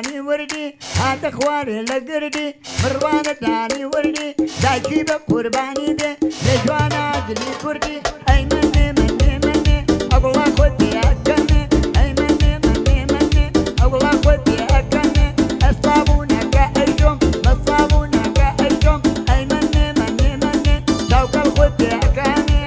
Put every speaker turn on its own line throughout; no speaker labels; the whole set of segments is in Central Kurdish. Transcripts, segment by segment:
دانی وردی هات خواره لگردی مروان دانی وردی دایکی به قربانی ده لجوانا دلی کردی ای منه منه منه اولا خودی اکنه ای منه منه منه اولا خودی اکنه اصابونه که ایشم مصابونه که ایشم ای منه منه منه شوکل خودی اکنه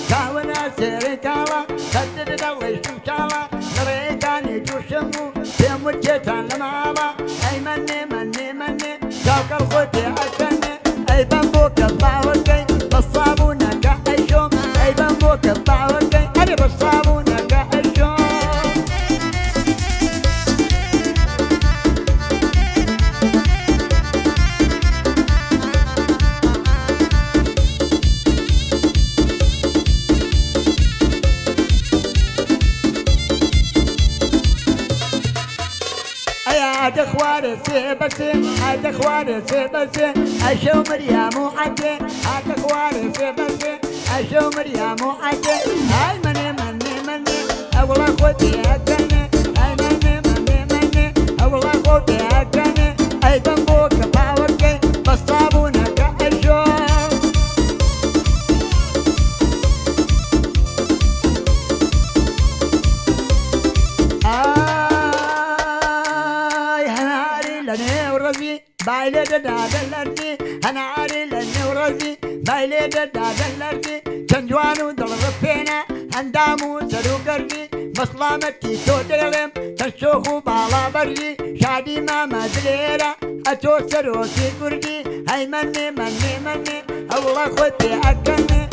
كاونا سيركالا كدد دلي شوشالا نريكاني جوشمو تيموجيتان لمالا اي مني مني مني شوك الخوتي عشاني اي بمبوك الطاوكي بالصابونة كأيشوم اي بمبوك الطاوكي انا بالصابونة كأيشوم هذا خواري سيبسي هذا خواري سيبسي أشو مريم وعدي هذا خواري سيبسي أشو مريم وعدي هاي مني مني مني أولا خودي أكني هاي مني مني مني أولا خودي أكني أي بمبوك باوكي بالصابونة كأشو بايلة دادلرتي أنا عاري لأني ورزي بايلة دادلرتي تنجوانو دلغفينا هندامو سرو قربي مسلامتي توديلم تنشوخو بالا بري شادي ماما دليرا أتو سرو في قردي هاي مني مني مني الله خودي أكني